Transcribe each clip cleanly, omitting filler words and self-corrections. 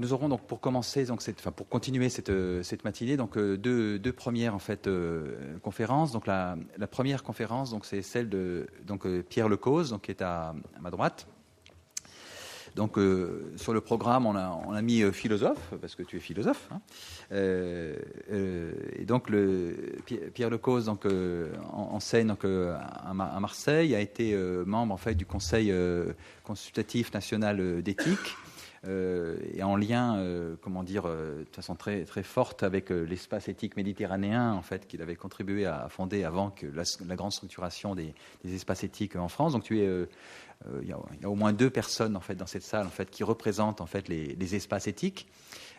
nous aurons donc pour commencer, donc pour continuer cette matinée, donc deux premières en fait conférences. Donc la première conférence, donc c'est celle de Pierre Lecause, donc qui est à ma droite. Donc sur le programme, on a mis philosophe, parce que tu es philosophe. Hein. Et donc Pierre Lecause donc enseigne donc à Marseille, a été membre en fait du Conseil consultatif national d'éthique. Et en lien, de façon très très forte avec l'espace éthique méditerranéen, en fait, qu'il avait contribué à fonder avant que la grande structuration des espaces éthiques en France. Donc il y a au moins 2 personnes en fait dans cette salle en fait qui représentent en fait les espaces éthiques,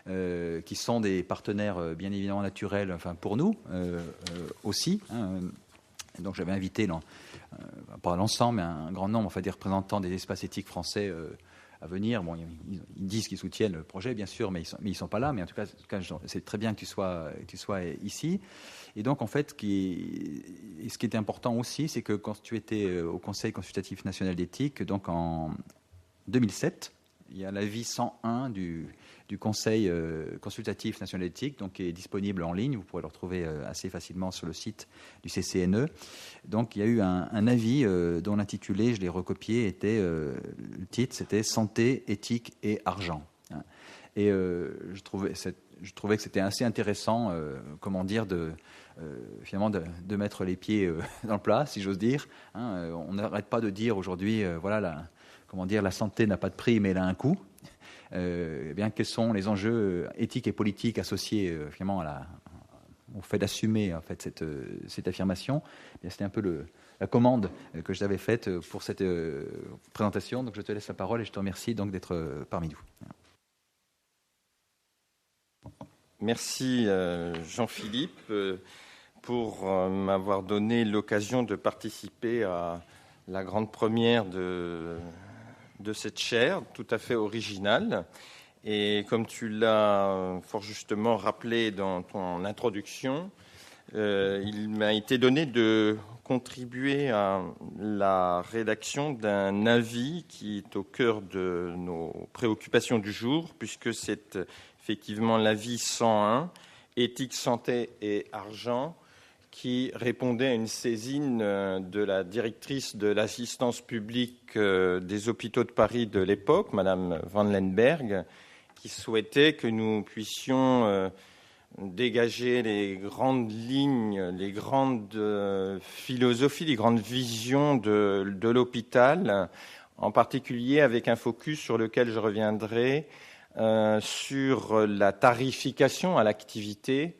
qui sont des partenaires bien évidemment naturels, enfin pour nous aussi. Hein. Donc j'avais invité pas l'ensemble, mais un grand nombre en fait des représentants des espaces éthiques français. À venir. Bon, ils disent qu'ils soutiennent le projet, bien sûr, mais ils sont pas là. Mais en tout cas c'est très bien que tu sois ici. Et donc, en fait, ce qui était important aussi, c'est que quand tu étais au Conseil consultatif national d'éthique, donc en 2007, il y a l'avis 101 du Conseil consultatif national d'éthique, donc qui est disponible en ligne. Vous pourrez le retrouver assez facilement sur le site du CCNE. Donc il y a eu un avis dont l'intitulé, je l'ai recopié, était le titre, c'était Santé, éthique et argent. Et je trouvais que c'était assez intéressant, finalement de mettre les pieds dans le plat, si j'ose dire. Hein. On n'arrête pas de dire aujourd'hui, la santé n'a pas de prix, mais elle a un coût. Quels sont les enjeux éthiques et politiques associés finalement au fait d'assumer en fait cette affirmation. C'était un peu la commande que je t'avais faite pour cette présentation. Donc je te laisse la parole et je te remercie donc d'être parmi nous. Merci Jean-Philippe pour m'avoir donné l'occasion de participer à la grande première de cette chaire tout à fait originale. Et comme tu l'as fort justement rappelé dans ton introduction, il m'a été donné de contribuer à la rédaction d'un avis qui est au cœur de nos préoccupations du jour, puisque c'est effectivement l'avis 101, éthique, santé et argent, qui répondait à une saisine de la directrice de l'assistance publique des hôpitaux de Paris de l'époque, Madame Van Lenberg, qui souhaitait que nous puissions dégager les grandes lignes, les grandes philosophies, les grandes visions de l'hôpital, en particulier avec un focus sur lequel je reviendrai, sur la tarification à l'activité,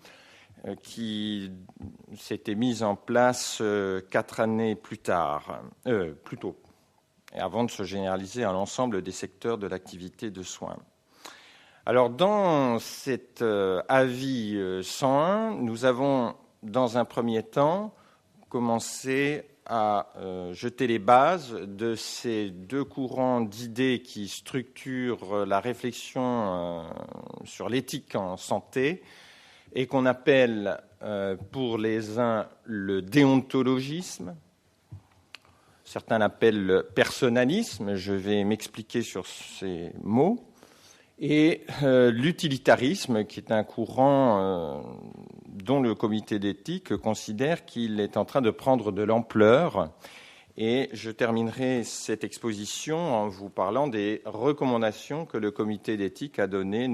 qui s'était mise en place 4 années plus tôt, et avant de se généraliser à l'ensemble des secteurs de l'activité de soins. Alors, dans cet avis 101, nous avons, dans un premier temps, commencé à jeter les bases de ces 2 courants d'idées qui structurent la réflexion sur l'éthique en santé, et qu'on appelle pour les uns le déontologisme, certains l'appellent le personnalisme, je vais m'expliquer sur ces mots, et l'utilitarisme, qui est un courant dont le comité d'éthique considère qu'il est en train de prendre de l'ampleur. Et je terminerai cette exposition en vous parlant des recommandations que le comité d'éthique a données,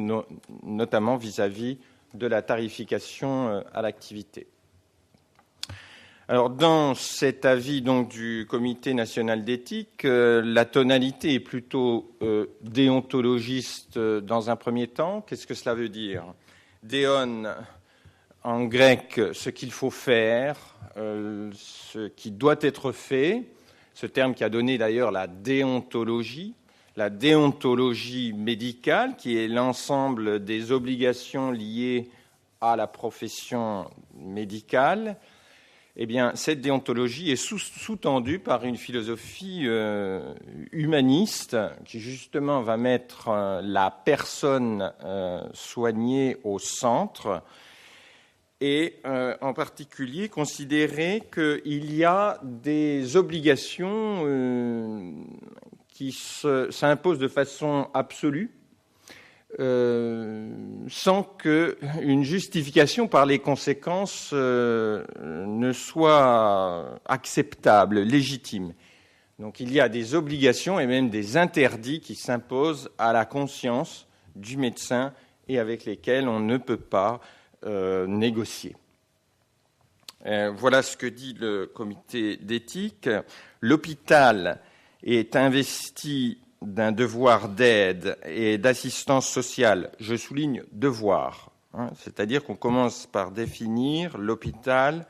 notamment vis-à-vis de la tarification à l'activité. Alors, dans cet avis donc, du Comité national d'éthique, la tonalité est plutôt déontologiste dans un premier temps. Qu'est-ce que cela veut dire ? Déon, en grec, ce qu'il faut faire, ce qui doit être fait, ce terme qui a donné d'ailleurs la déontologie médicale, qui est l'ensemble des obligations liées à la profession médicale. Eh bien, cette déontologie est sous-tendue par une philosophie humaniste qui, justement, va mettre la personne soignée au centre et, en particulier, considérer qu'il y a des obligations qui s'imposent de façon absolue sans qu'une justification par les conséquences ne soit acceptable, légitime. Donc il y a des obligations et même des interdits qui s'imposent à la conscience du médecin et avec lesquels on ne peut pas négocier. Voilà ce que dit le comité d'éthique. L'hôpital est investi d'un devoir d'aide et d'assistance sociale. Je souligne devoir, c'est-à-dire qu'on commence par définir l'hôpital,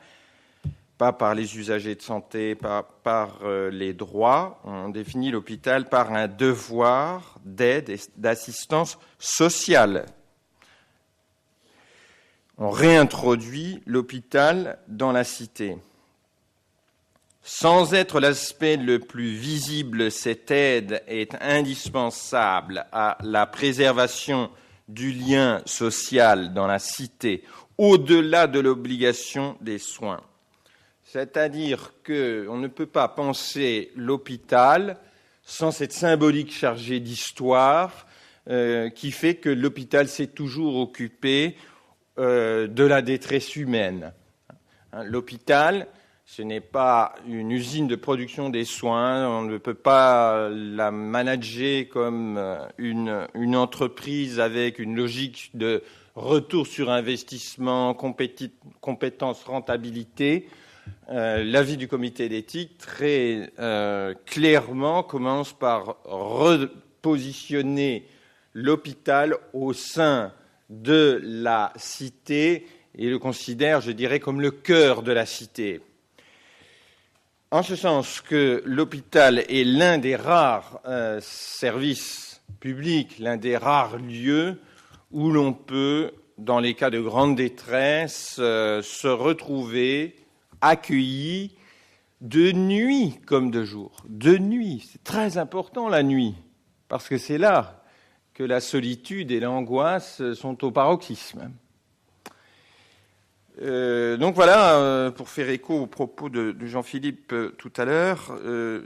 pas par les usagers de santé, pas par les droits. On définit l'hôpital par un devoir d'aide et d'assistance sociale. On réintroduit l'hôpital dans la cité. Sans être l'aspect le plus visible, cette aide est indispensable à la préservation du lien social dans la cité, au-delà de l'obligation des soins. C'est-à-dire qu'on ne peut pas penser l'hôpital sans cette symbolique chargée d'histoire qui fait que l'hôpital s'est toujours occupé de la détresse humaine. L'hôpital, ce n'est pas une usine de production des soins, on ne peut pas la manager comme une entreprise avec une logique de retour sur investissement, compétence, rentabilité. L'avis du comité d'éthique, très clairement, commence par repositionner l'hôpital au sein de la cité et le considère, je dirais, comme le cœur de la cité. En ce sens que l'hôpital est l'un des rares services publics, l'un des rares lieux où l'on peut, dans les cas de grande détresse, se retrouver accueilli de nuit comme de jour. De nuit, c'est très important la nuit, parce que c'est là que la solitude et l'angoisse sont au paroxysme. Donc voilà, pour faire écho aux propos de Jean-Philippe tout à l'heure,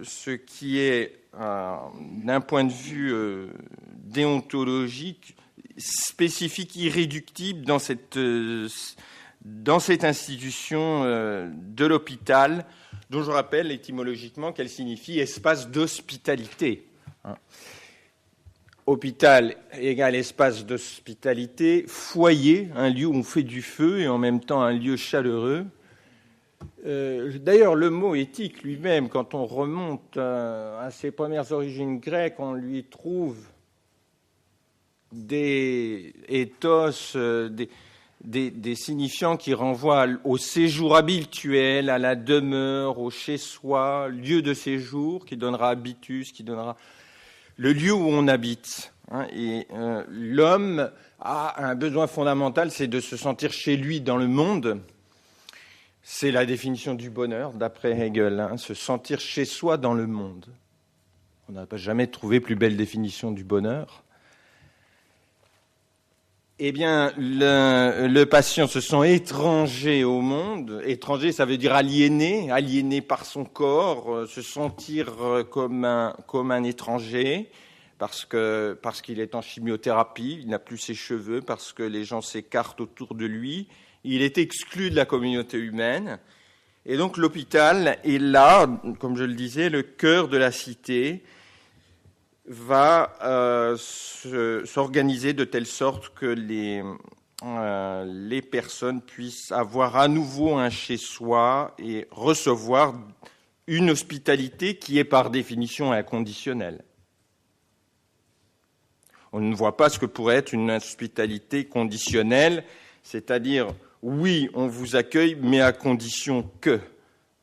ce qui est, d'un point de vue déontologique, spécifique, irréductible dans cette institution de l'hôpital, dont je rappelle étymologiquement qu'elle signifie espace d'hospitalité. Hôpital égale espace d'hospitalité, foyer, un lieu où on fait du feu et en même temps un lieu chaleureux. D'ailleurs, le mot éthique lui-même, quand on remonte à ses premières origines grecques, on lui trouve des ethos, des signifiants qui renvoient au séjour habituel, à la demeure, au chez-soi, lieu de séjour, qui donnera habitus, qui donnera le lieu où on habite. Et l'homme a un besoin fondamental, c'est de se sentir chez lui dans le monde. C'est la définition du bonheur, d'après Hegel, se sentir chez soi dans le monde. On n'a pas jamais trouvé plus belle définition du bonheur. Eh bien, le patient se sent étranger au monde. Étranger, ça veut dire aliéné par son corps, se sentir comme un étranger, parce qu'il est en chimiothérapie, il n'a plus ses cheveux, parce que les gens s'écartent autour de lui. Il est exclu de la communauté humaine. Et donc l'hôpital est là, comme je le disais, le cœur de la cité, va s'organiser de telle sorte que les personnes puissent avoir à nouveau un chez-soi et recevoir une hospitalité qui est par définition inconditionnelle. On ne voit pas ce que pourrait être une hospitalité conditionnelle, c'est-à-dire, oui, on vous accueille, mais à condition que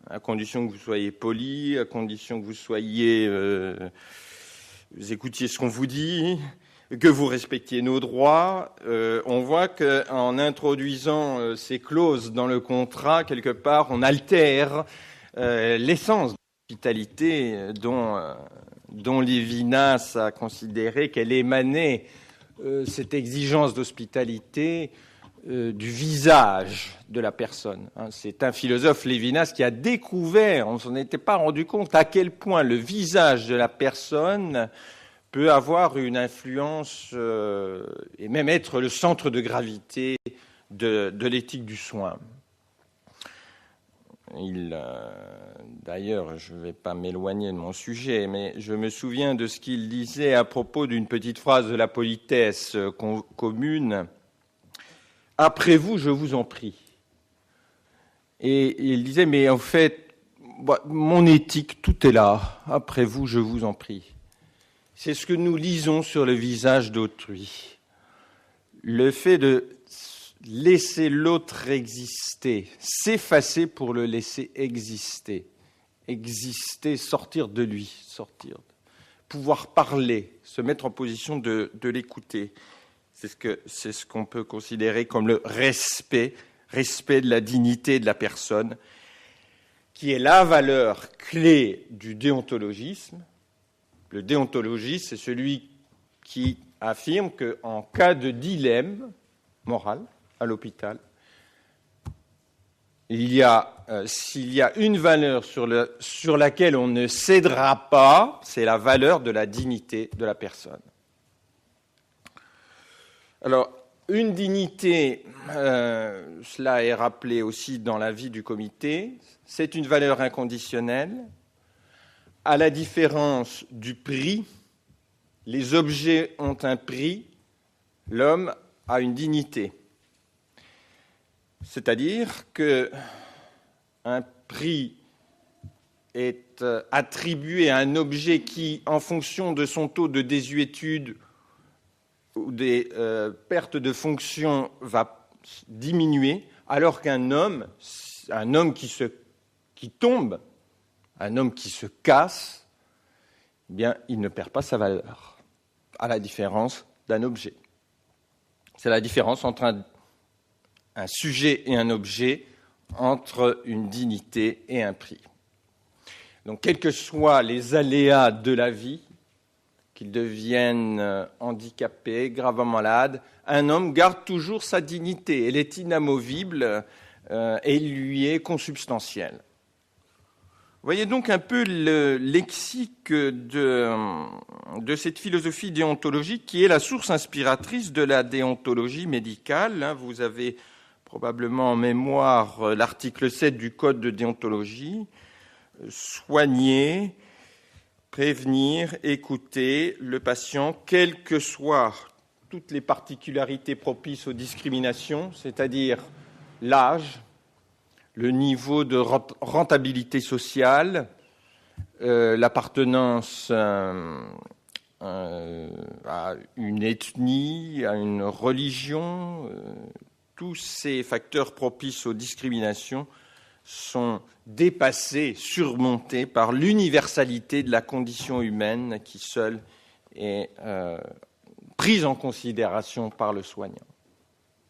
vous soyez poli, à condition que vous soyez... vous écoutiez ce qu'on vous dit, que vous respectiez nos droits. On voit qu'en introduisant ces clauses dans le contrat, quelque part, on altère l'essence de l'hospitalité dont Lévinas a considéré qu'elle émanait, cette exigence d'hospitalité, du visage de la personne. C'est un philosophe, Lévinas, qui a découvert, on ne s'en était pas rendu compte, à quel point le visage de la personne peut avoir une influence et même être le centre de gravité de l'éthique du soin. D'ailleurs, je ne vais pas m'éloigner de mon sujet, mais je me souviens de ce qu'il disait à propos d'une petite phrase de la politesse commune. « Après vous, je vous en prie ». Et il disait, mais en fait, mon éthique, tout est là. Après vous, je vous en prie. C'est ce que nous lisons sur le visage d'autrui. Le fait de laisser l'autre exister, s'effacer pour le laisser exister. Exister, sortir de lui, pouvoir parler, se mettre en position de l'écouter. C'est ce qu'on peut considérer comme le respect de la dignité de la personne, qui est la valeur clé du déontologisme. Le déontologiste, c'est celui qui affirme qu'en cas de dilemme moral à l'hôpital, s'il y a une valeur sur laquelle on ne cédera pas, c'est la valeur de la dignité de la personne. Alors, une dignité, cela est rappelé aussi dans l'avis du comité, c'est une valeur inconditionnelle. À la différence du prix, les objets ont un prix, l'homme a une dignité. C'est-à-dire qu'un prix est attribué à un objet qui, en fonction de son taux de désuétude ou des pertes de fonction, va diminuer, alors qu'un homme qui tombe, un homme qui se casse, eh bien, il ne perd pas sa valeur, à la différence d'un objet. C'est la différence entre un sujet et un objet, entre une dignité et un prix. Donc, quels que soient les aléas de la vie, qu'il devienne handicapé, gravement malade, un homme garde toujours sa dignité. Elle est inamovible et lui est consubstantielle. Vous voyez donc un peu le lexique de cette philosophie déontologique qui est la source inspiratrice de la déontologie médicale. Vous avez probablement en mémoire l'article 7 du Code de déontologie. Soigner, prévenir, écouter le patient, quelles que soient toutes les particularités propices aux discriminations, c'est-à-dire l'âge, le niveau de rentabilité sociale, l'appartenance à une ethnie, à une religion, tous ces facteurs propices aux discriminations sont dépassés, surmontés par l'universalité de la condition humaine qui seule est prise en considération par le soignant.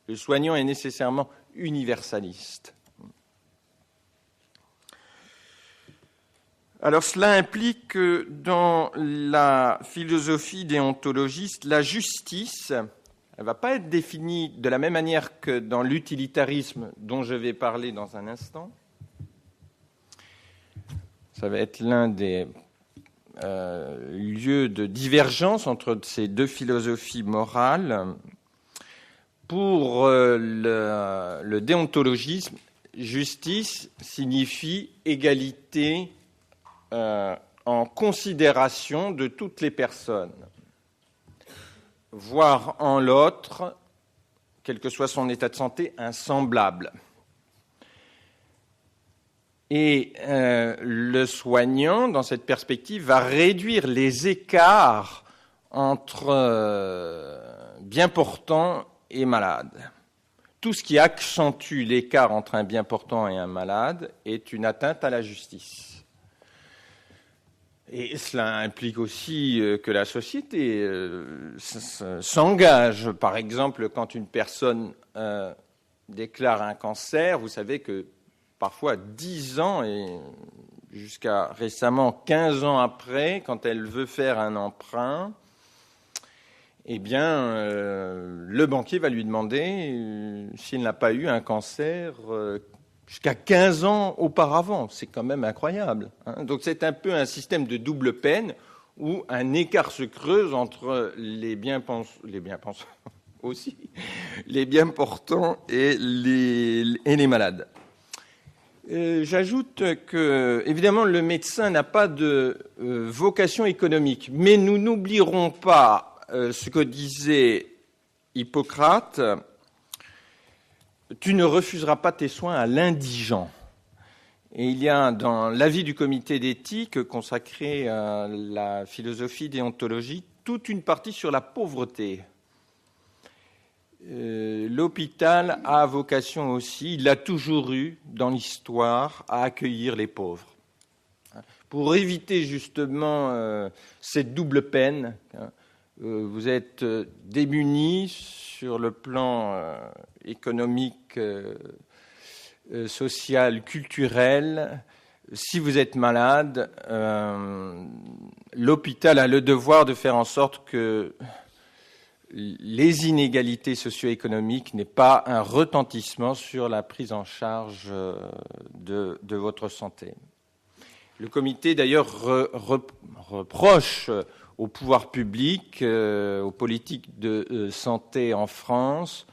Le soignant est nécessairement universaliste. Alors cela implique que dans la philosophie déontologiste, la justice, elle ne va pas être définie de la même manière que dans l'utilitarisme dont je vais parler dans un instant. Ça va être l'un des lieux de divergence entre ces deux philosophies morales. Pour le déontologisme, justice signifie égalité en considération de toutes les personnes. Voir en l'autre, quel que soit son état de santé, un semblable. Et le soignant, dans cette perspective, va réduire les écarts entre bien portant et malade. Tout ce qui accentue l'écart entre un bien portant et un malade est une atteinte à la justice. Et cela implique aussi que la société s'engage. Par exemple, quand une personne déclare un cancer, vous savez que parfois 10 ans et jusqu'à récemment 15 ans après, quand elle veut faire un emprunt, eh bien, le banquier va lui demander s'il n'a pas eu un cancer jusqu'à 15 ans auparavant. C'est quand même incroyable. Donc c'est un peu un système de double peine où un écart se creuse entre les bien pensants aussi, les bien portants et les malades. J'ajoute que, évidemment, le médecin n'a pas de vocation économique, mais nous n'oublierons pas ce que disait Hippocrate: tu ne refuseras pas tes soins à l'indigent. Et il y a dans l'avis du comité d'éthique consacré à la philosophie déontologie toute une partie sur la pauvreté. L'hôpital a vocation aussi, il l'a toujours eu dans l'histoire, à accueillir les pauvres. Pour éviter justement cette double peine, vous êtes démunis sur le plan économique, social, culturel. Si vous êtes malade, l'hôpital a le devoir de faire en sorte que les inégalités socio-économiques n'aient pas un retentissement sur la prise en charge de votre santé. Le comité, d'ailleurs, reproche au pouvoir public, aux politiques de santé en France,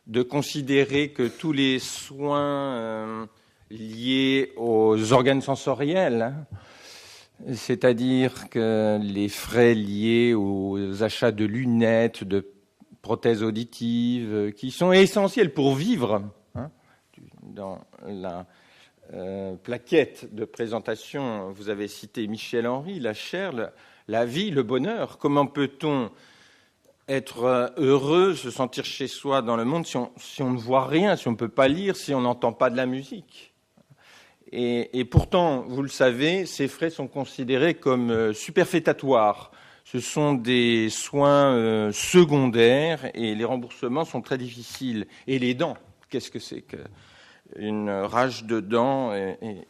de considérer que tous les soins liés aux organes sensoriels, c'est-à-dire que les frais liés aux achats de lunettes, de prothèses auditives, qui sont essentiels pour vivre, dans la plaquette de présentation, vous avez cité Michel Henry, la chair, la vie, le bonheur. Comment peut-on être heureux, se sentir chez soi dans le monde si on ne voit rien, si on ne peut pas lire, si on n'entend pas de la musique? Et pourtant, vous le savez, ces frais sont considérés comme superfétatoires. Ce sont des soins secondaires et les remboursements sont très difficiles. Et les dents, qu'est-ce que c'est qu'une rage de dents?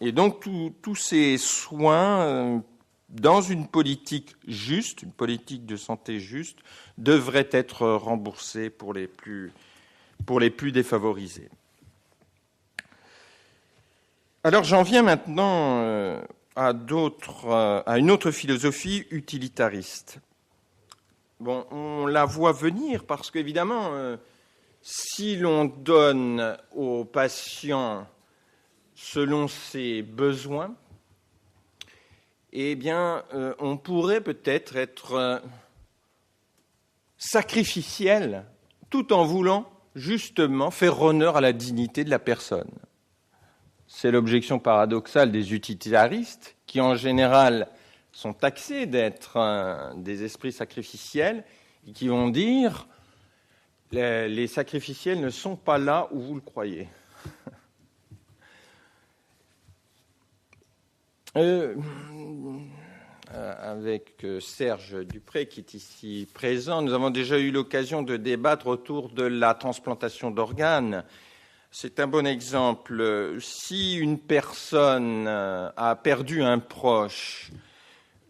Et donc, tous ces soins, dans une politique juste, une politique de santé juste, devraient être remboursés pour les plus défavorisés. Alors j'en viens maintenant à une autre philosophie utilitariste. Bon, on la voit venir parce qu'évidemment, si l'on donne aux patients selon ses besoins, eh bien, on pourrait peut-être être sacrificiel tout en voulant justement faire honneur à la dignité de la personne. C'est l'objection paradoxale des utilitaristes qui, en général, sont taxés d'être des esprits sacrificiels et qui vont dire « les sacrificiels ne sont pas là où vous le croyez ». Avec Serge Dupré, qui est ici présent, nous avons déjà eu l'occasion de débattre autour de la transplantation d'organes. C'est un bon exemple. Si une personne a perdu un proche,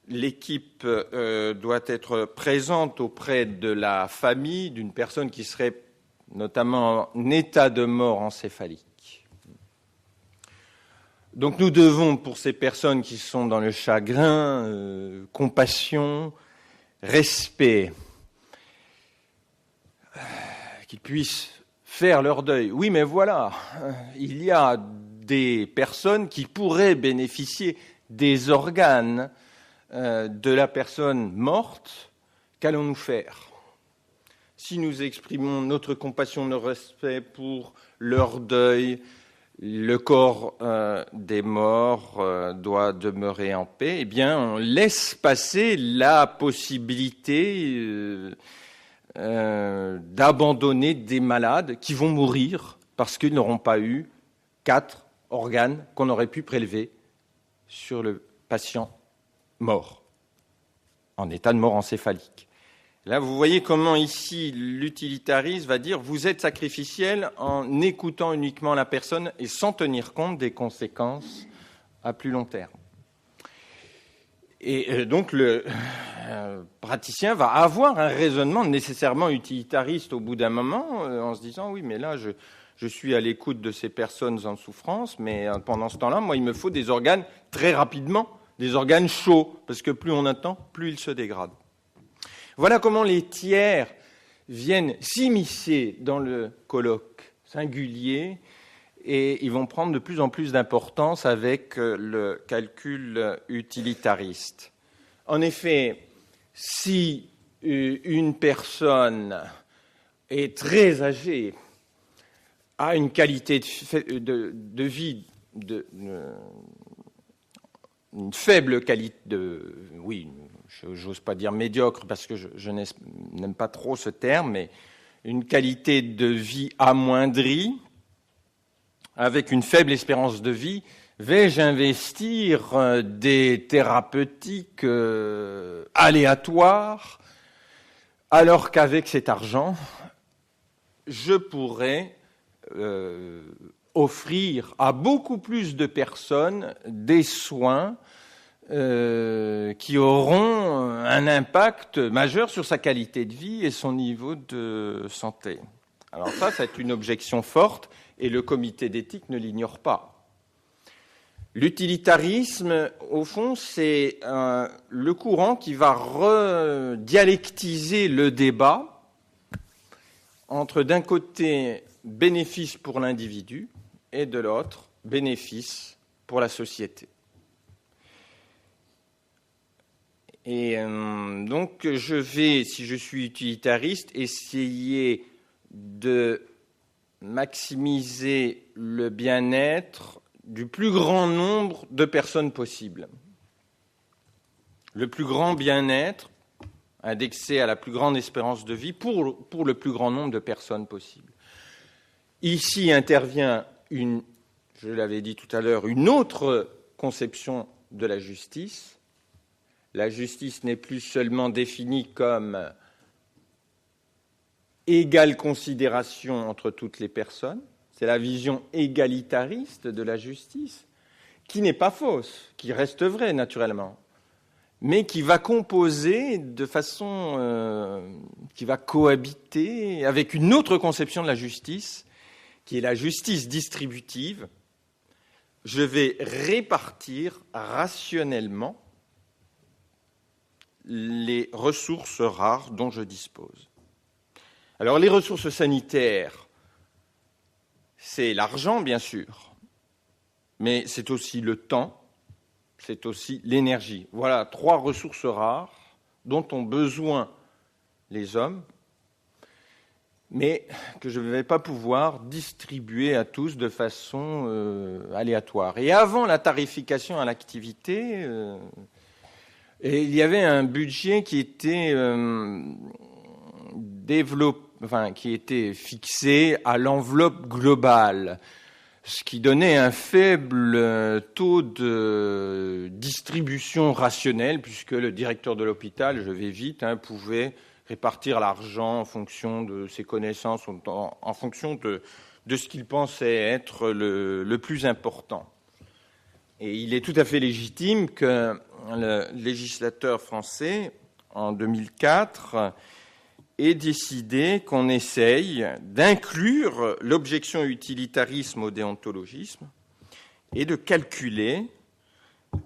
l'équipe doit être présente auprès de la famille d'une personne qui serait notamment en état de mort encéphalique. Donc nous devons, pour ces personnes qui sont dans le chagrin, compassion, respect, qu'ils puissent faire leur deuil. Oui, mais voilà, il y a des personnes qui pourraient bénéficier des organes de la personne morte. Qu'allons-nous faire? Si nous exprimons notre compassion, notre respect pour leur deuil, le corps des morts doit demeurer en paix, eh bien, on laisse passer la possibilité d'abandonner des malades qui vont mourir parce qu'ils n'auront pas eu 4 organes qu'on aurait pu prélever sur le patient mort, en état de mort encéphalique. Là, vous voyez comment ici l'utilitarisme va dire vous êtes sacrificiel en écoutant uniquement la personne et sans tenir compte des conséquences à plus long terme. Et donc le praticien va avoir un raisonnement nécessairement utilitariste au bout d'un moment, en se disant oui, mais là je suis à l'écoute de ces personnes en souffrance, mais pendant ce temps-là, moi il me faut des organes très rapidement, des organes chauds, parce que plus on attend, plus ils se dégradent. Voilà comment les tiers viennent s'immiscer dans le colloque singulier et ils vont prendre de plus en plus d'importance avec le calcul utilitariste. En effet, si une personne est très âgée, a une qualité de vie, une faible qualité oui, j'ose pas dire médiocre parce que je n'aime pas trop ce terme, mais une qualité de vie amoindrie, avec une faible espérance de vie, vais-je investir des thérapeutiques aléatoires, alors qu'avec cet argent, je pourrais offrir à beaucoup plus de personnes des soins qui auront un impact majeur sur sa qualité de vie et son niveau de santé. Alors ça, c'est une objection forte et le comité d'éthique ne l'ignore pas. L'utilitarisme, au fond, c'est le courant qui va redialectiser le débat entre, d'un côté, bénéfice pour l'individu et de l'autre, bénéfice pour la société. Et donc, je vais, si je suis utilitariste, essayer de maximiser le bien-être du plus grand nombre de personnes possible. Le plus grand bien-être, indexé à la plus grande espérance de vie, pour le plus grand nombre de personnes possible. Ici intervient, je l'avais dit tout à l'heure, une autre conception de la justice. La justice n'est plus seulement définie comme égale considération entre toutes les personnes, c'est la vision égalitariste de la justice, qui n'est pas fausse, qui reste vraie naturellement, mais qui va composer de façon, qui va cohabiter avec une autre conception de la justice, qui est la justice distributive. Je vais répartir rationnellement les ressources rares dont je dispose. Alors les ressources sanitaires, c'est l'argent, bien sûr, mais c'est aussi le temps, c'est aussi l'énergie. Voilà 3 ressources rares dont ont besoin les hommes, mais que je ne vais pas pouvoir distribuer à tous de façon aléatoire. Et avant la tarification à l'activité, il y avait un budget qui était qui était fixé à l'enveloppe globale, ce qui donnait un faible taux de distribution rationnelle, puisque le directeur de l'hôpital, je vais vite, pouvait répartir l'argent en fonction de ses connaissances, en fonction de ce qu'il pensait être le plus important. Et il est tout à fait légitime que le législateur français, en 2004, ait décidé qu'on essaye d'inclure l'objection utilitarisme au déontologisme et de calculer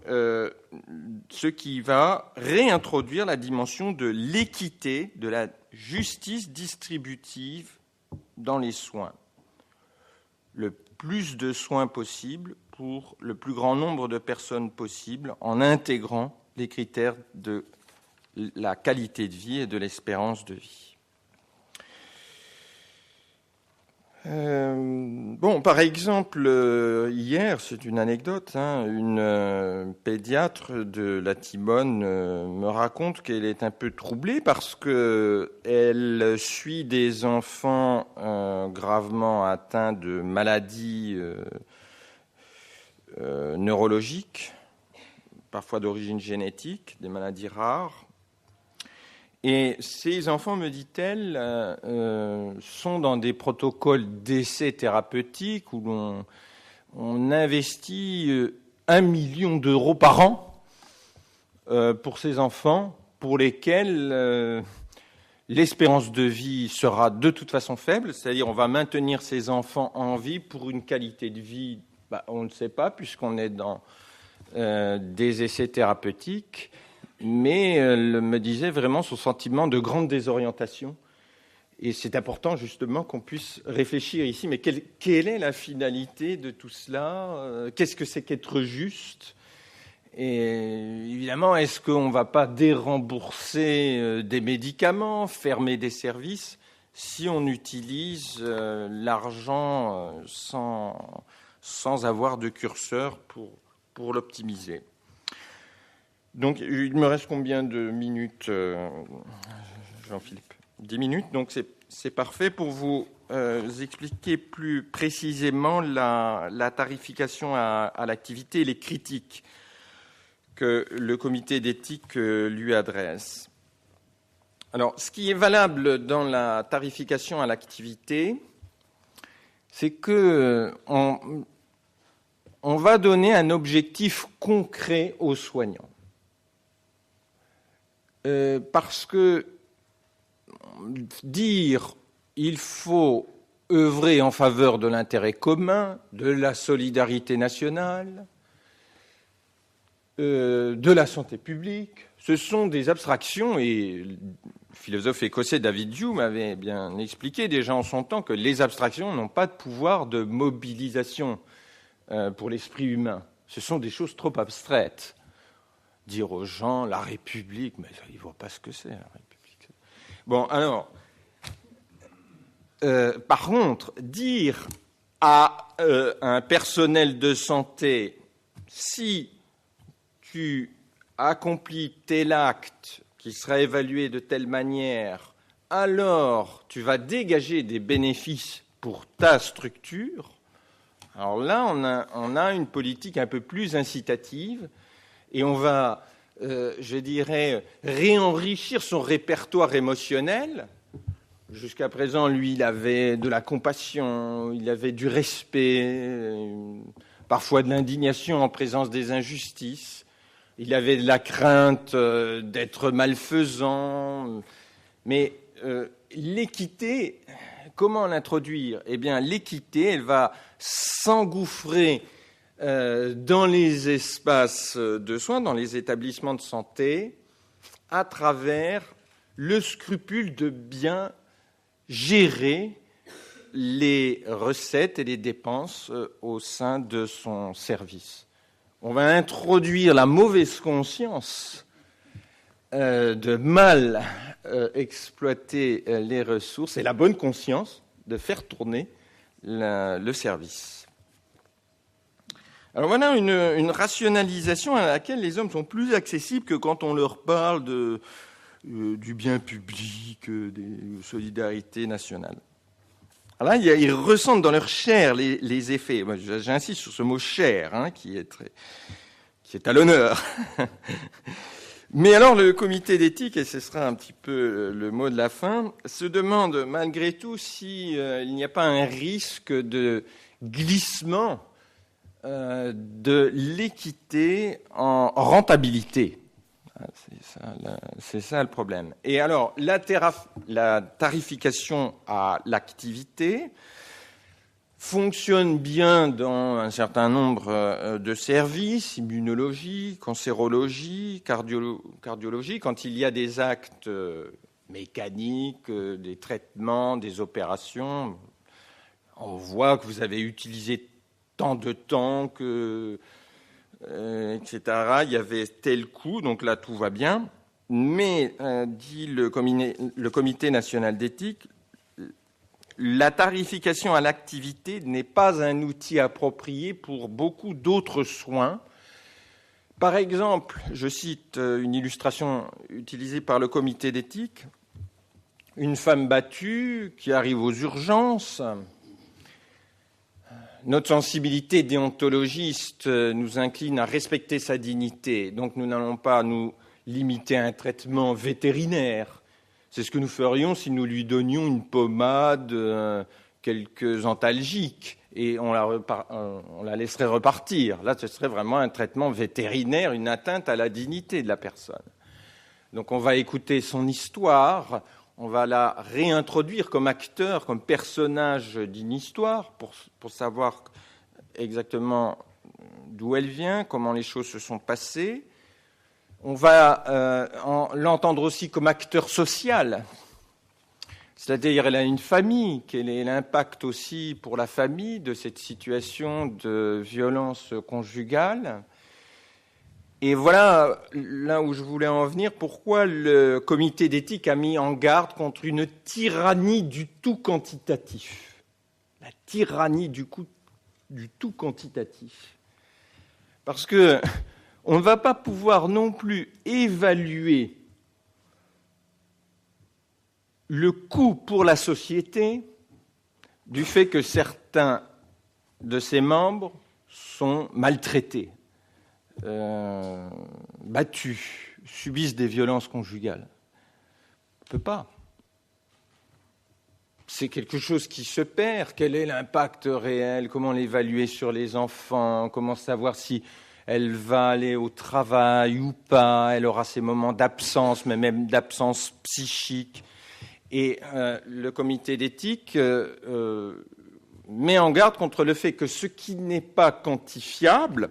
ce qui va réintroduire la dimension de l'équité, de la justice distributive dans les soins. Le plus de soins possible pour le plus grand nombre de personnes possible en intégrant les critères de la qualité de vie et de l'espérance de vie. Par exemple, hier, c'est une anecdote, une pédiatre de la Timone me raconte qu'elle est un peu troublée parce qu'elle suit des enfants gravement atteints de maladies neurologiques, parfois d'origine génétique, des maladies rares. Et ces enfants, me dit-elle, sont dans des protocoles d'essais thérapeutiques où on investit 1 million d'euros par an pour ces enfants, pour lesquels l'espérance de vie sera de toute façon faible, c'est-à-dire on va maintenir ces enfants en vie pour une qualité de vie, on ne sait pas, puisqu'on est dans des essais thérapeutiques, mais elle me disait vraiment son sentiment de grande désorientation. Et c'est important justement qu'on puisse réfléchir ici, mais quelle est la finalité de tout cela? Qu'est-ce que c'est qu'être juste? Et évidemment, est-ce qu'on ne va pas dérembourser des médicaments, fermer des services, si on utilise l'argent sans avoir de curseur pour l'optimiser? Donc, il me reste combien de minutes, Jean-Philippe? 10 minutes, donc c'est parfait pour vous expliquer plus précisément la tarification à l'activité et les critiques que le comité d'éthique lui adresse. Alors, ce qui est valable dans la tarification à l'activité, c'est que on va donner un objectif concret aux soignants. Parce que dire il faut œuvrer en faveur de l'intérêt commun, de la solidarité nationale, de la santé publique, ce sont des abstractions, et le philosophe écossais David Hume avait bien expliqué déjà en son temps que les abstractions n'ont pas de pouvoir de mobilisation pour l'esprit humain. Ce sont des choses trop abstraites. Dire aux gens la République, mais ils ne voient pas ce que c'est, la République. Bon, alors, par contre, dire à un personnel de santé, si tu accomplis tel acte qui sera évalué de telle manière, alors tu vas dégager des bénéfices pour ta structure. Alors là, on a une politique un peu plus incitative et on va, je dirais, réenrichir son répertoire émotionnel. Jusqu'à présent, lui, il avait de la compassion, il avait du respect, parfois de l'indignation en présence des injustices. Il avait de la crainte d'être malfaisant. Mais l'équité, comment l'introduire? Eh bien, l'équité, elle va s'engouffrer dans les espaces de soins, dans les établissements de santé, à travers le scrupule de bien gérer les recettes et les dépenses au sein de son service. On va introduire la mauvaise conscience de mal exploiter les ressources et la bonne conscience de faire tourner le service. Alors voilà une rationalisation à laquelle les hommes sont plus accessibles que quand on leur parle du bien public, des solidarités nationales. Alors là, ils ressentent dans leur chair les effets. Moi, j'insiste sur ce mot chair, hein, qui est à l'honneur. Mais alors, le comité d'éthique, et ce sera un petit peu le mot de la fin, se demande malgré tout s'il n'y a pas un risque de glissement de l'équité en rentabilité. C'est ça le problème. Et alors, la tarification à l'activité fonctionne bien dans un certain nombre de services, immunologie, cancérologie, cardiologie, quand il y a des actes mécaniques, des traitements, des opérations. On voit que vous avez utilisé tant de temps que... etc. Il y avait tel coût, donc là tout va bien. Mais, dit le comité national d'éthique, la tarification à l'activité n'est pas un outil approprié pour beaucoup d'autres soins. Par exemple, je cite une illustration utilisée par le comité d'éthique, une femme battue qui arrive aux urgences. Notre sensibilité déontologiste nous incline à respecter sa dignité, donc nous n'allons pas nous limiter à un traitement vétérinaire. C'est ce que nous ferions si nous lui donnions une pommade, quelques antalgiques, et on la laisserait repartir. Là, ce serait vraiment un traitement vétérinaire, une atteinte à la dignité de la personne. Donc on va écouter son histoire, on va la réintroduire comme acteur, comme personnage d'une histoire, pour savoir exactement d'où elle vient, comment les choses se sont passées. On va l'entendre aussi comme acteur social, c'est-à-dire elle a une famille, quel est l'impact aussi pour la famille de cette situation de violence conjugale. Et voilà là où je voulais en venir, pourquoi le comité d'éthique a mis en garde contre une tyrannie du tout quantitatif. La tyrannie du tout quantitatif. Parce que on ne va pas pouvoir non plus évaluer le coût pour la société du fait que certains de ses membres sont maltraités, battus, subissent des violences conjugales. On ne peut pas. C'est quelque chose qui se perd. Quel est l'impact réel? Comment l'évaluer sur les enfants? Comment savoir si elle va aller au travail ou pas? Elle aura ses moments d'absence, mais même d'absence psychique. Et le comité d'éthique met en garde contre le fait que ce qui n'est pas quantifiable,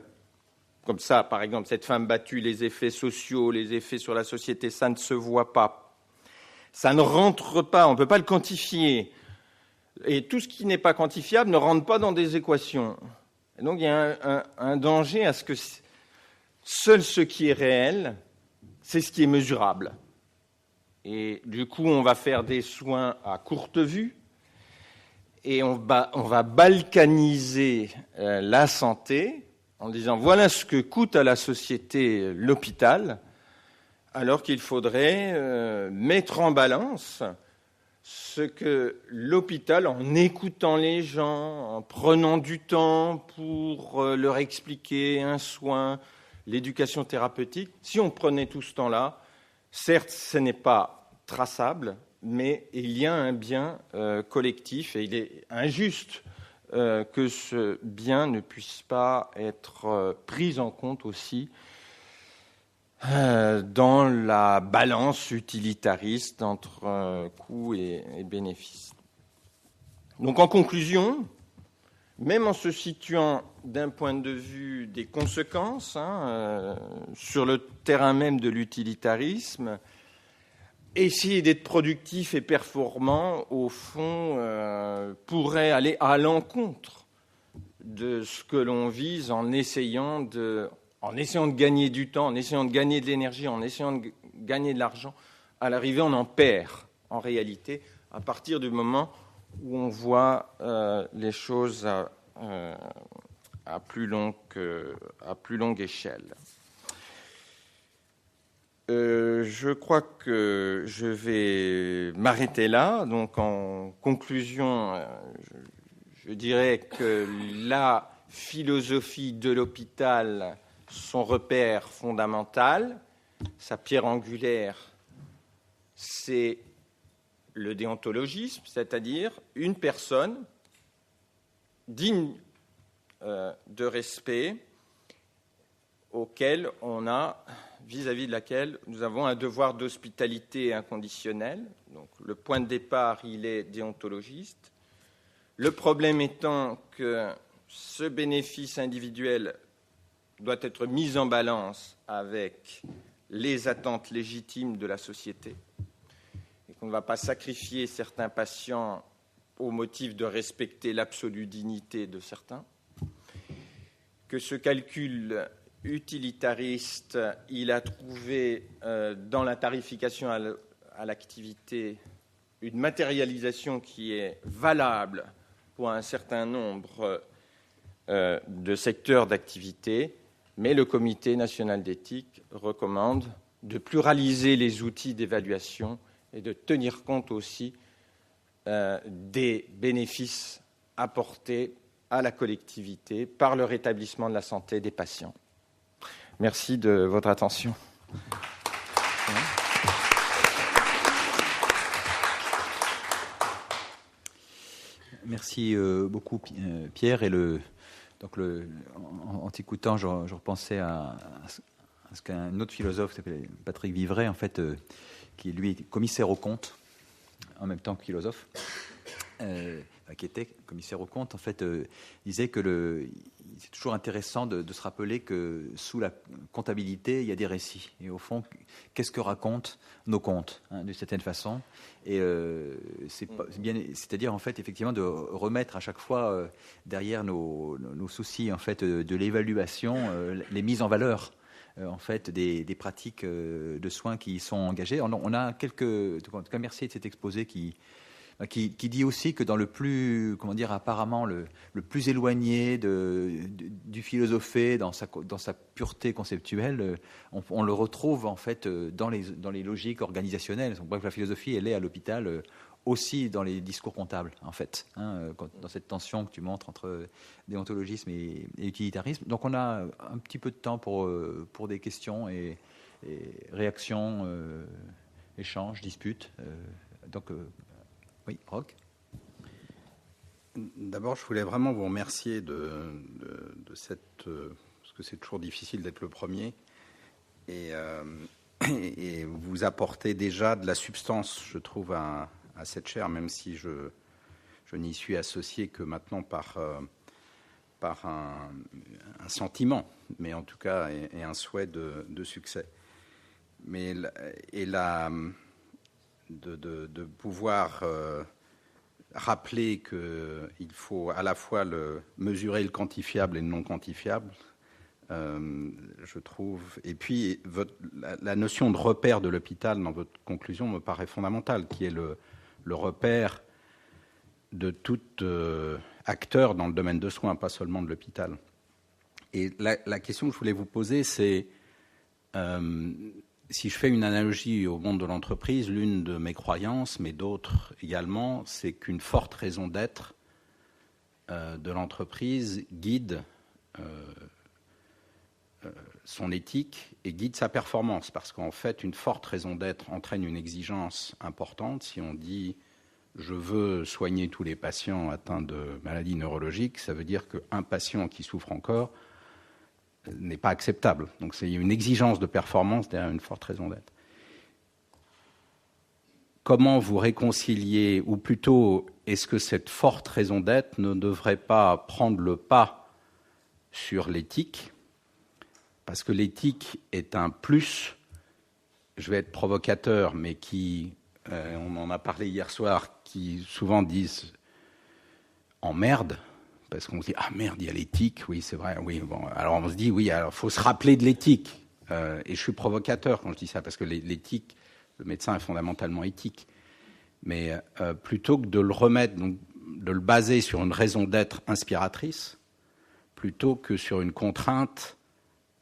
comme ça, par exemple, cette femme battue, les effets sociaux, les effets sur la société, ça ne se voit pas. Ça ne rentre pas, on ne peut pas le quantifier. Et tout ce qui n'est pas quantifiable ne rentre pas dans des équations. Et donc il y a un danger à ce que seul ce qui est réel, c'est ce qui est mesurable. Et du coup, on va faire des soins à courte vue et on va balkaniser la santé en disant voilà ce que coûte à la société l'hôpital, alors qu'il faudrait mettre en balance ce que l'hôpital, en écoutant les gens, en prenant du temps pour leur expliquer un soin, l'éducation thérapeutique, si on prenait tout ce temps-là, certes, ce n'est pas traçable, mais il y a un bien collectif et il est injuste que ce bien ne puisse pas être pris en compte aussi dans la balance utilitariste entre coûts et bénéfices. Donc en conclusion, même en se situant d'un point de vue des conséquences, sur le terrain même de l'utilitarisme, essayer d'être productif et performant, au fond, pourrait aller à l'encontre de ce que l'on vise en essayant de gagner du temps, en essayant de gagner de l'énergie, en essayant de gagner de l'argent. À l'arrivée, on en perd, en réalité, à partir du moment où on voit les choses à plus longue échelle. Je crois que je vais m'arrêter là. Donc, en conclusion, je dirais que la philosophie de l'hôpital, son repère fondamental, sa pierre angulaire, c'est le déontologisme, c'est-à-dire une personne digne de respect vis-à-vis de laquelle nous avons un devoir d'hospitalité inconditionnel. Donc, le point de départ, il est déontologiste. Le problème étant que ce bénéfice individuel doit être mis en balance avec les attentes légitimes de la société et qu'on ne va pas sacrifier certains patients au motif de respecter l'absolue dignité de certains, que ce calcul utilitariste, il a trouvé dans la tarification à l'activité une matérialisation qui est valable pour un certain nombre de secteurs d'activité, mais le Comité national d'éthique recommande de pluraliser les outils d'évaluation et de tenir compte aussi des bénéfices apportés à la collectivité par le rétablissement de la santé des patients. Merci de votre attention. Merci beaucoup, Pierre. Et en t'écoutant, je repensais à ce qu'un autre philosophe, qui s'appelle Patrick Vivray, en fait, qui lui est commissaire aux comptes, en même temps que philosophe, qui était commissaire aux comptes, en fait, disait que c'est toujours intéressant de se rappeler que sous la comptabilité, il y a des récits. Et au fond, qu'est-ce que racontent nos comptes, d'une certaine façon. Et c'est-à-dire en fait effectivement de remettre à chaque fois derrière nos soucis en fait de l'évaluation, les mises en valeur en fait des pratiques de soins qui y sont engagées. On a quelques, en tout cas merci de cet exposé qui dit aussi que dans le plus, apparemment le plus éloigné du philosophé, dans sa pureté conceptuelle, on le retrouve en fait dans les logiques organisationnelles. Bref, la philosophie, elle est à l'hôpital aussi dans les discours comptables, en fait, dans cette tension que tu montres entre déontologisme et utilitarisme. Donc on a un petit peu de temps pour des questions et réactions, échanges, disputes. Oui, Roch. D'abord, je voulais vraiment vous remercier de cette... parce que c'est toujours difficile d'être le premier. Et vous apportez déjà de la substance, je trouve, à cette chaire, même si je n'y suis associé que maintenant par un sentiment, mais en tout cas, et un souhait de succès. Mais de pouvoir rappeler qu'il faut à la fois mesurer le quantifiable et le non quantifiable, je trouve. Et puis, la notion de repère de l'hôpital dans votre conclusion me paraît fondamentale, qui est le repère de tout acteur dans le domaine de soins, pas seulement de l'hôpital. Et la question que je voulais vous poser, c'est... si je fais une analogie au monde de l'entreprise, l'une de mes croyances, mais d'autres également, c'est qu'une forte raison d'être de l'entreprise guide son éthique et guide sa performance. Parce qu'en fait, une forte raison d'être entraîne une exigence importante. Si on dit « je veux soigner tous les patients atteints de maladies neurologiques », ça veut dire qu'un patient qui souffre encore n'est pas acceptable. Donc c'est une exigence de performance derrière une forte raison d'être. Comment vous réconciliez, ou plutôt, est-ce que cette forte raison d'être ne devrait pas prendre le pas sur l'éthique? Parce que l'éthique est un plus, je vais être provocateur, mais qui, on en a parlé hier soir, qui souvent disent « emmerde ». Parce qu'on se dit, ah merde, il y a l'éthique, oui, c'est vrai, oui, bon. Alors on se dit, oui, alors il faut se rappeler de l'éthique. Et je suis provocateur quand je dis ça, parce que l'éthique, le médecin est fondamentalement éthique. Mais plutôt que de le remettre, donc, de le baser sur une raison d'être inspiratrice, plutôt que sur une contrainte,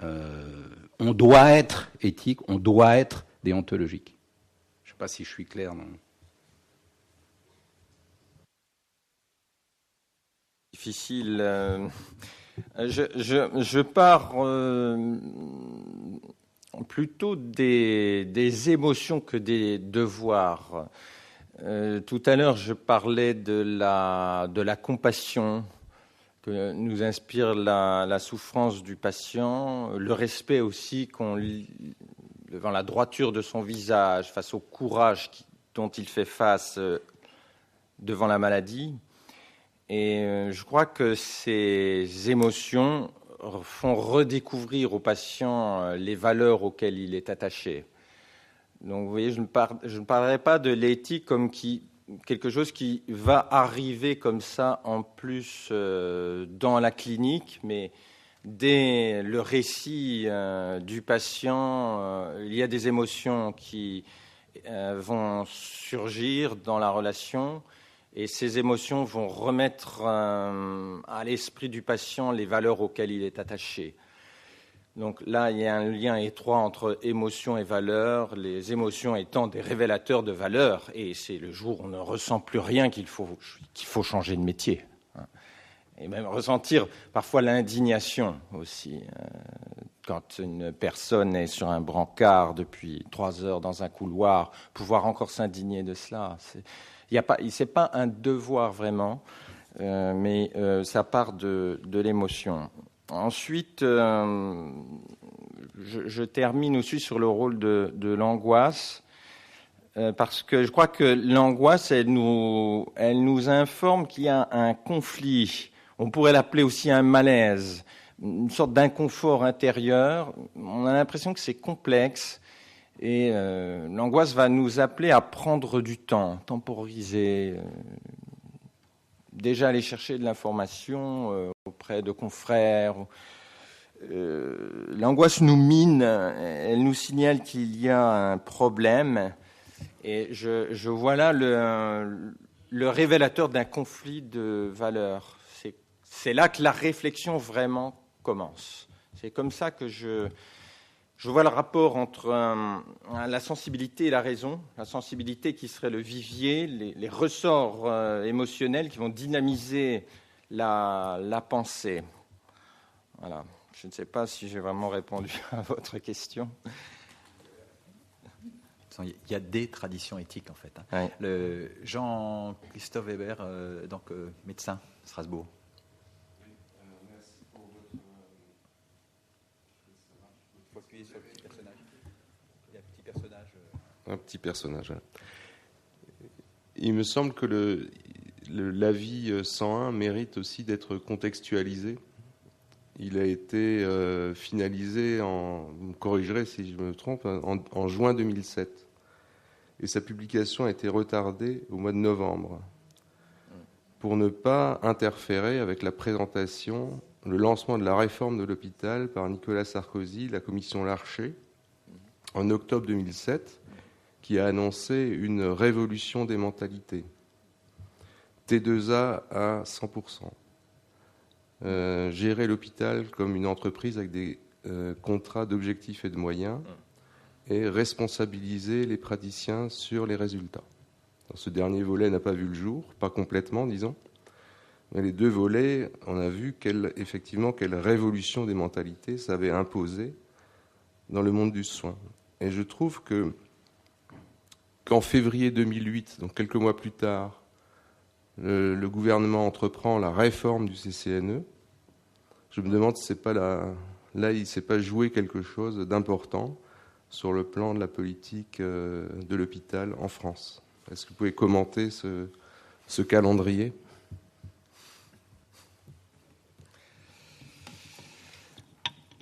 on doit être éthique, on doit être déontologique. Je ne sais pas si je suis clair, non ? Difficile. Je pars plutôt des émotions que des devoirs. Tout à l'heure, je parlais de la compassion que nous inspire la souffrance du patient, le respect aussi devant la droiture de son visage, face au courage dont il fait face devant la maladie. Et je crois que ces émotions font redécouvrir au patient les valeurs auxquelles il est attaché. Donc, vous voyez, je ne parlerai pas de l'éthique comme quelque chose qui va arriver comme ça en plus dans la clinique, mais dès le récit du patient, il y a des émotions qui vont surgir dans la relation. Et ces émotions vont remettre à l'esprit du patient les valeurs auxquelles il est attaché. Donc là, il y a un lien étroit entre émotions et valeurs, les émotions étant des révélateurs de valeurs. Et c'est le jour où on ne ressent plus rien qu'il faut changer de métier. Et même ressentir parfois l'indignation aussi. Quand une personne est sur un brancard depuis 3 heures dans un couloir, pouvoir encore s'indigner de cela, c'est pas un devoir vraiment, mais ça part de l'émotion. Ensuite, je termine aussi sur le rôle de l'angoisse, parce que je crois que l'angoisse, elle nous informe qu'il y a un conflit On pourrait l'appeler aussi un malaise, une sorte d'inconfort intérieur. On a l'impression que c'est complexe et l'angoisse va nous appeler à prendre du temps, temporiser, déjà aller chercher de l'information auprès de confrères. L'angoisse nous mine, elle nous signale qu'il y a un problème et je vois là le révélateur d'un conflit de valeurs. C'est là que la réflexion vraiment commence. C'est comme ça que je vois le rapport entre la sensibilité et la raison. La sensibilité qui serait le vivier, les ressorts émotionnels qui vont dynamiser la pensée. Voilà. Je ne sais pas si j'ai vraiment répondu à votre question. Il y a des traditions éthiques, en fait. Oui. Le Jean-Christophe Weber, médecin à Strasbourg. Merci pour votre... Il faut appuyer sur le petit personnage. Il y a un petit personnage. Un petit personnage. Il me semble que l'avis 101 mérite aussi d'être contextualisé. Il a été finalisé, vous me corrigerez si je me trompe, en juin 2007. Et sa publication a été retardée au mois de novembre pour ne pas interférer avec la présentation, le lancement de la réforme de l'hôpital par Nicolas Sarkozy, la commission Larcher, en octobre 2007, qui a annoncé une révolution des mentalités. T2A à 100%. Gérer l'hôpital comme une entreprise avec des contrats d'objectifs et de moyens et responsabiliser les praticiens sur les résultats. Alors, ce dernier volet n'a pas vu le jour, pas complètement, disons, mais les deux volets, on a vu quelle révolution des mentalités ça avait imposé dans le monde du soin. Et je trouve qu'en février 2008, donc quelques mois plus tard, le gouvernement entreprend la réforme du CCNE. Je me demande si c'est pas là, il ne s'est pas joué quelque chose d'important sur le plan de la politique de l'hôpital en France. Est-ce que vous pouvez commenter ce calendrier ?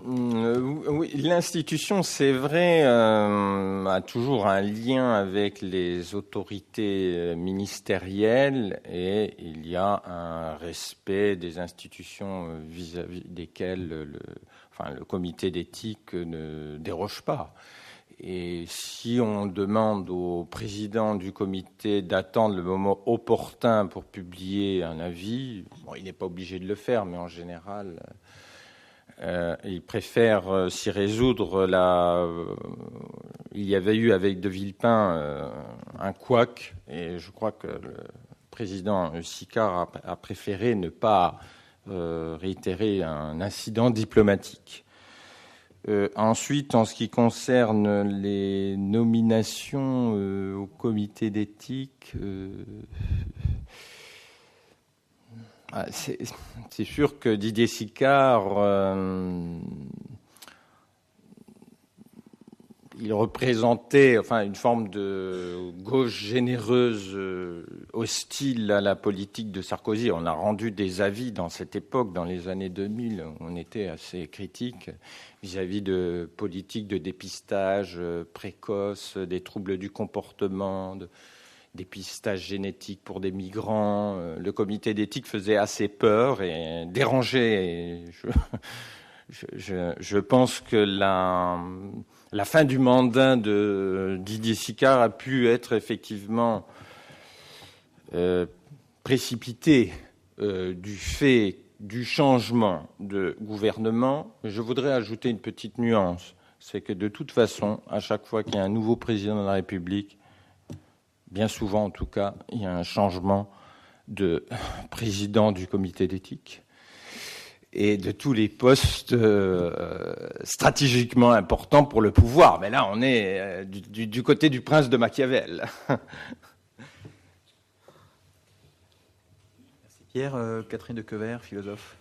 Oui, l'institution, c'est vrai, a toujours un lien avec les autorités ministérielles et il y a un respect des institutions vis-à-vis desquelles le comité d'éthique ne déroge pas. Et si on demande au président du comité d'attendre le moment opportun pour publier un avis, il n'est pas obligé de le faire, mais en général... il préfère s'y résoudre. Il y avait eu avec De Villepin un couac, et je crois que le président Sicard a préféré ne pas réitérer un incident diplomatique. Ensuite, en ce qui concerne les nominations au comité d'éthique, c'est sûr que Didier Sicard, il représentait une forme de gauche généreuse, hostile à la politique de Sarkozy. On a rendu des avis dans cette époque, dans les années 2000, on était assez critique vis-à-vis de politiques de dépistage précoce, des troubles du comportement, dépistage génétique pour des migrants. Le comité d'éthique faisait assez peur et dérangeait. Et je pense que la fin du mandat de Didier Sicard a pu être effectivement précipitée du fait du changement de gouvernement. Je voudrais ajouter une petite nuance. C'est que de toute façon, à chaque fois qu'il y a un nouveau président de la République, bien souvent, en tout cas, il y a un changement de président du comité d'éthique et de tous les postes stratégiquement importants pour le pouvoir. Mais là, on est du côté du prince de Machiavel. Merci Pierre. Catherine de Quevert, philosophe.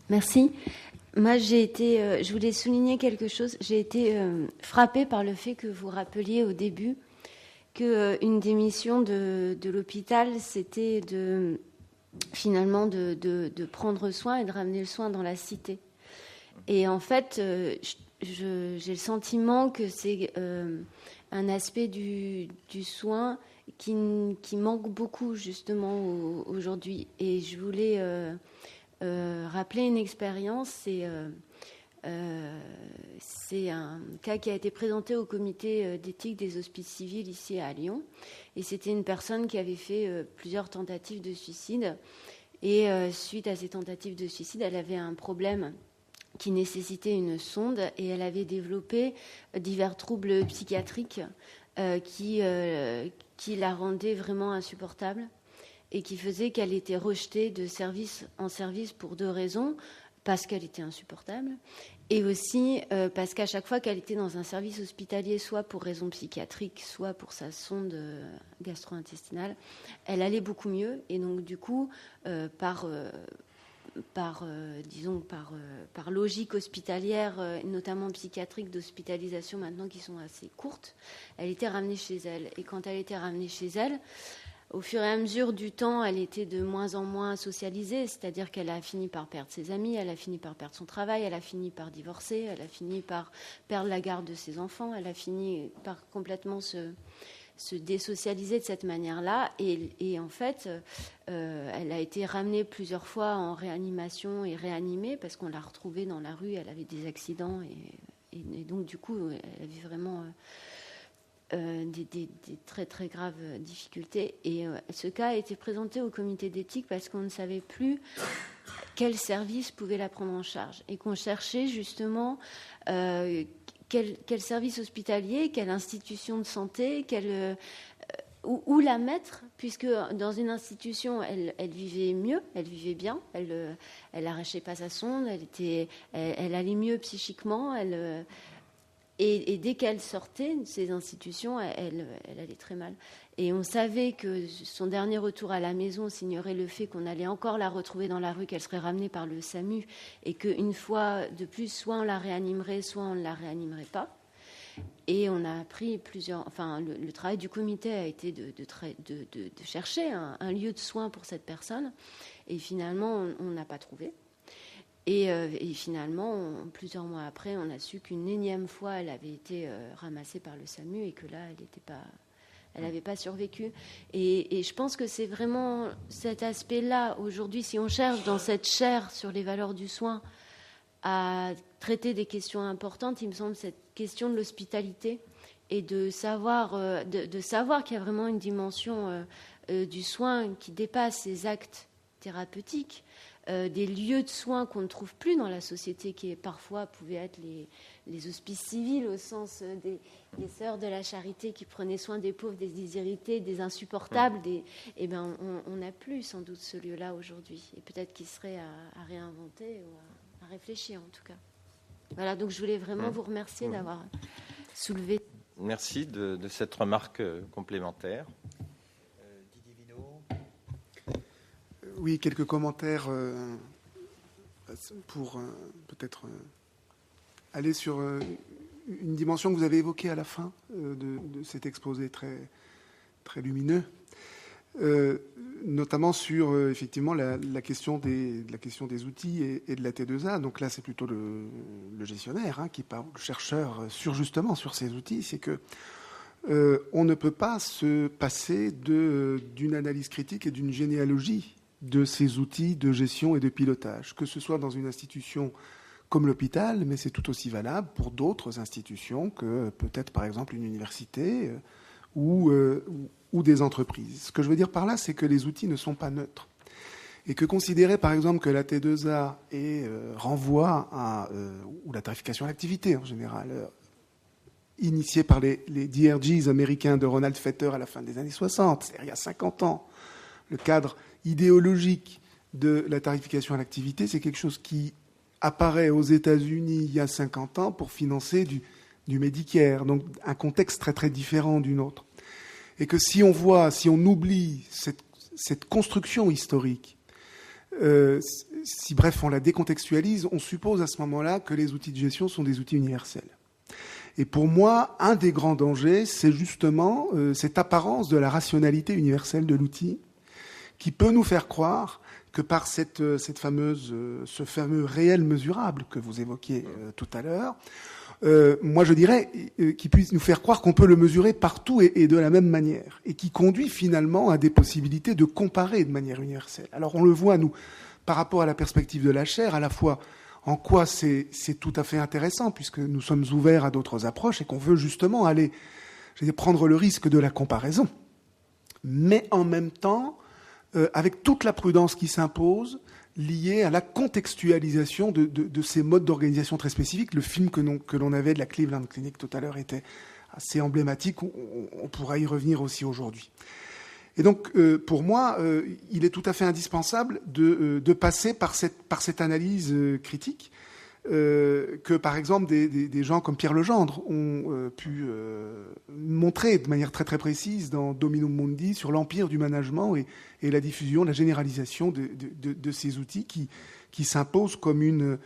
Merci. Moi, je voulais souligner quelque chose. J'ai été frappée par le fait que vous rappeliez au début qu'une des missions de l'hôpital, c'était finalement de prendre soin et de ramener le soin dans la cité. Et en fait, j'ai le sentiment que c'est un aspect du soin qui manque beaucoup justement aujourd'hui. Et je voulais rappeler une expérience. C'est un cas qui a été présenté au comité d'éthique des hospices civils ici à Lyon. Et c'était une personne qui avait fait plusieurs tentatives de suicide. Et suite à ces tentatives de suicide, elle avait un problème qui nécessitait une sonde et elle avait développé divers troubles psychiatriques qui la rendaient vraiment insupportable et qui faisaient qu'elle était rejetée de service en service pour 2 raisons. Parce qu'elle était insupportable et aussi parce qu'à chaque fois qu'elle était dans un service hospitalier, soit pour raisons psychiatriques, soit pour sa sonde gastro-intestinale, elle allait beaucoup mieux. Et donc, du coup, par logique hospitalière, notamment psychiatrique, d'hospitalisation maintenant qui sont assez courtes, elle était ramenée chez elle. Et quand elle était ramenée chez elle, au fur et à mesure du temps, elle était de moins en moins socialisée, c'est-à-dire qu'elle a fini par perdre ses amis, elle a fini par perdre son travail, elle a fini par divorcer, elle a fini par perdre la garde de ses enfants, elle a fini par complètement se désocialiser de cette manière-là. Et en fait, elle a été ramenée plusieurs fois en réanimation et réanimée parce qu'on l'a retrouvée dans la rue, elle avait des accidents et donc du coup, elle avait vraiment... des très très graves difficultés. Et ce cas a été présenté au comité d'éthique parce qu'on ne savait plus quel service pouvait la prendre en charge et qu'on cherchait justement quel service hospitalier, quelle institution de santé, où la mettre, puisque dans une institution, elle vivait mieux, elle vivait bien, elle n'arrachait pas sa sonde, elle allait mieux psychiquement, et dès qu'elle sortait de ces institutions, elle allait très mal. Et on savait que son dernier retour à la maison signerait le fait qu'on allait encore la retrouver dans la rue, qu'elle serait ramenée par le SAMU, et qu'une fois de plus, soit on la réanimerait, soit on ne la réanimerait pas. Et on a appris le travail du comité a été de chercher un lieu de soins pour cette personne. Et finalement, on n'a pas trouvé. Et finalement, plusieurs mois après, on a su qu'une énième fois, elle avait été ramassée par le SAMU et que là, elle n'avait pas survécu. Et je pense que c'est vraiment cet aspect-là, aujourd'hui, si on cherche dans cette chaire sur les valeurs du soin à traiter des questions importantes, il me semble cette question de l'hospitalité et de savoir qu'il y a vraiment une dimension du soin qui dépasse ces actes thérapeutiques. Des lieux de soins qu'on ne trouve plus dans la société, qui parfois pouvaient être les hospices civils au sens des sœurs de la charité qui prenaient soin des pauvres, des déshérités, des insupportables. On n'a plus sans doute ce lieu-là aujourd'hui. Et peut-être qu'il serait à réinventer ou à réfléchir en tout cas. Voilà, donc je voulais vraiment vous remercier d'avoir soulevé. Merci de cette remarque complémentaire. Oui, quelques commentaires pour peut-être aller sur une dimension que vous avez évoquée à la fin de cet exposé très, très lumineux, notamment sur effectivement la question des outils et de la T2A. Donc là, c'est plutôt le gestionnaire qui parle, le chercheur, justement sur ces outils. C'est que on ne peut pas se passer d'une analyse critique et d'une généalogie de ces outils de gestion et de pilotage, que ce soit dans une institution comme l'hôpital, mais c'est tout aussi valable pour d'autres institutions que peut-être par exemple une université ou des entreprises. Ce que je veux dire par là, c'est que les outils ne sont pas neutres. Et que considérer par exemple que la T2A renvoie à, ou la tarification à l'activité en général, initiée par les DRGs américains de Ronald Fetter à la fin des années 60, c'est-à-dire il y a 50 ans, le cadre idéologique de la tarification à l'activité, c'est quelque chose qui apparaît aux États-Unis il y a 50 ans pour financer du Medicare, donc un contexte très très différent du nôtre. Et que si on oublie cette construction historique, si bref on la décontextualise, on suppose à ce moment-là que les outils de gestion sont des outils universels. Et pour moi, un des grands dangers, c'est justement cette apparence de la rationalité universelle de l'outil, qui peut nous faire croire que par ce fameux réel mesurable que vous évoquiez tout à l'heure, moi je dirais qui puisse nous faire croire qu'on peut le mesurer partout et de la même manière, et qui conduit finalement à des possibilités de comparer de manière universelle. Alors on le voit, nous, par rapport à la perspective de la chaire, à la fois en quoi c'est tout à fait intéressant, puisque nous sommes ouverts à d'autres approches et qu'on veut justement aller prendre le risque de la comparaison, mais en même temps, avec toute la prudence qui s'impose, liée à la contextualisation de ces modes d'organisation très spécifiques. Le film que l'on avait de la Cleveland Clinic tout à l'heure était assez emblématique. On pourra y revenir aussi aujourd'hui. Et donc, pour moi, il est tout à fait indispensable de passer par cette analyse critique que, par exemple, des gens comme Pierre Legendre ont pu montrer de manière très très précise dans Dominum Mundi sur l'empire du management et la diffusion, la généralisation de ces outils qui s'imposent comme une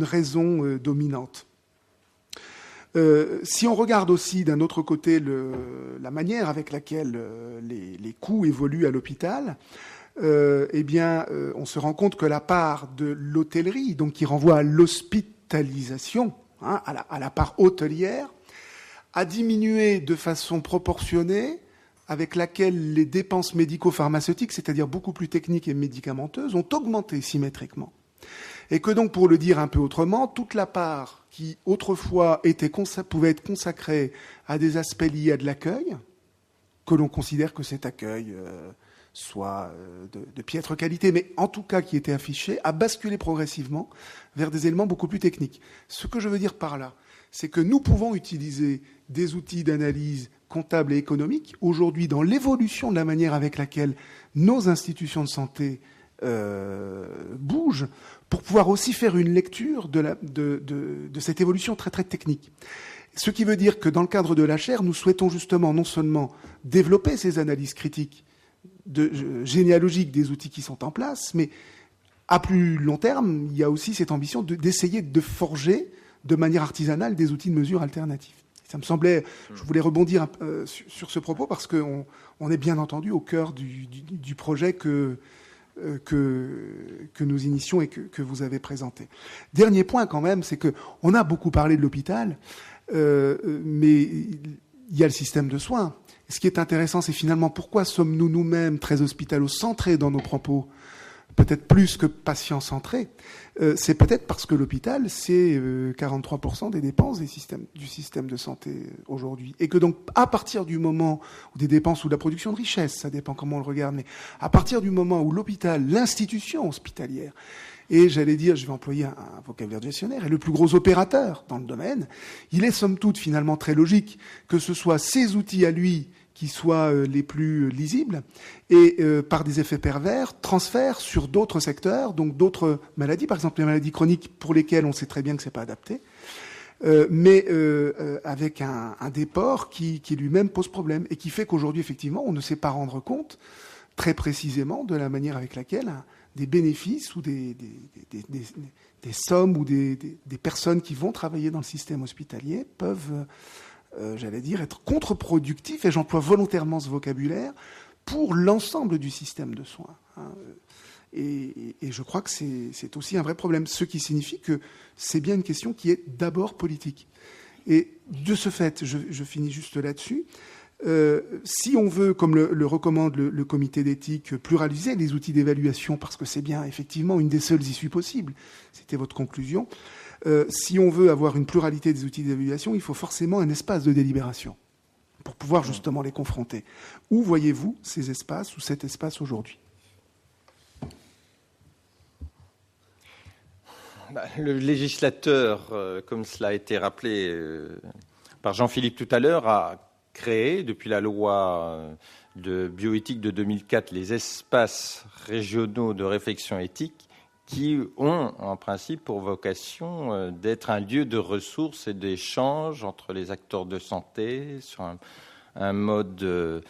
raison dominante. Si on regarde aussi d'un autre côté la manière avec laquelle les coûts évoluent à l'hôpital, on se rend compte que la part de l'hôtellerie, donc qui renvoie à l'hospitalisation, à la part hôtelière, a diminué de façon proportionnée avec laquelle les dépenses médico-pharmaceutiques, c'est-à-dire beaucoup plus techniques et médicamenteuses, ont augmenté symétriquement. Et que donc, pour le dire un peu autrement, toute la part qui autrefois pouvait être consacrée à des aspects liés à de l'accueil, que l'on considère que cet accueil soit de piètre qualité, mais en tout cas qui était affiché, a basculé progressivement vers des éléments beaucoup plus techniques. Ce que je veux dire par là, c'est que nous pouvons utiliser des outils d'analyse comptable et économique aujourd'hui dans l'évolution de la manière avec laquelle nos institutions de santé bougent, pour pouvoir aussi faire une lecture de cette évolution très très technique. Ce qui veut dire que dans le cadre de la chaire, nous souhaitons justement non seulement développer ces analyses critiques généalogiques des outils qui sont en place, mais à plus long terme, il y a aussi cette ambition d'essayer de forger de manière artisanale des outils de mesure alternatifs. Ça me semblait, je voulais rebondir sur ce propos parce qu'on est bien entendu au cœur du projet que nous initions et que vous avez présenté. Dernier point quand même, c'est qu'on a beaucoup parlé de l'hôpital, mais il y a le système de soins. Et ce qui est intéressant, c'est finalement pourquoi sommes-nous nous-mêmes très hospitalo-centrés dans nos propos, peut-être plus que patient-centrés. C'est peut-être parce que l'hôpital, c'est 43% des dépenses du système de santé aujourd'hui. Et que donc, à partir du moment où des dépenses ou de la production de richesse, ça dépend comment on le regarde, mais à partir du moment où l'hôpital, l'institution hospitalière, et j'allais dire, je vais employer un vocabulaire gestionnaire, est le plus gros opérateur dans le domaine, il est somme toute finalement très logique que ce soit ces outils à lui qui soient les plus lisibles et par des effets pervers, transfèrent sur d'autres secteurs, donc d'autres maladies, par exemple les maladies chroniques pour lesquelles on sait très bien que c'est pas adapté, mais avec un déport qui lui-même pose problème et qui fait qu'aujourd'hui, effectivement, on ne sait pas rendre compte très précisément de la manière avec laquelle des bénéfices ou des sommes ou des personnes qui vont travailler dans le système hospitalier peuvent, j'allais dire, être contre-productifs, et j'emploie volontairement ce vocabulaire, pour l'ensemble du système de soins. Et je crois que c'est aussi un vrai problème, ce qui signifie que c'est bien une question qui est d'abord politique. Et de ce fait, je finis juste là-dessus, si on veut, comme le recommande le comité d'éthique, pluraliser les outils d'évaluation, parce que c'est bien effectivement une des seules issues possibles, c'était votre conclusion, si on veut avoir une pluralité des outils d'évaluation, il faut forcément un espace de délibération pour pouvoir justement les confronter. Où voyez-vous ces espaces ou cet espace aujourd'hui ? Le législateur, comme cela a été rappelé par Jean-Philippe tout à l'heure, a créé, depuis la loi de bioéthique de 2004, les espaces régionaux de réflexion éthique qui ont, en principe, pour vocation d'être un lieu de ressources et d'échange entre les acteurs de santé sur un mode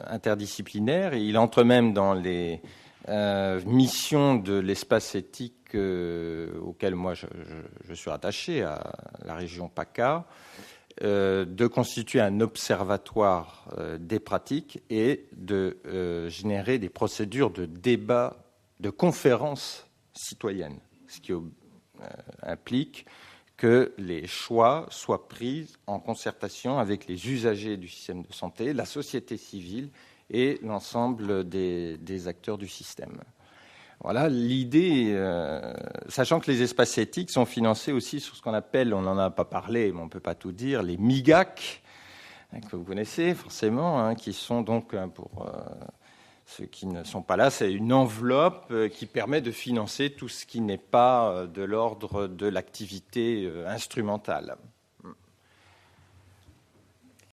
interdisciplinaire. Et il entre même dans les missions de l'espace éthique auquel moi je suis rattaché, à la région PACA. de constituer un observatoire des pratiques et de générer des procédures de débat, de conférences citoyennes, ce qui implique que les choix soient pris en concertation avec les usagers du système de santé, la société civile et l'ensemble des acteurs du système. Voilà l'idée, sachant que les espaces éthiques sont financés aussi sur ce qu'on appelle, on n'en a pas parlé, mais on ne peut pas tout dire, les MIGAC, que vous connaissez forcément, qui sont donc, pour ceux qui ne sont pas là, c'est une enveloppe qui permet de financer tout ce qui n'est pas de l'ordre de l'activité instrumentale.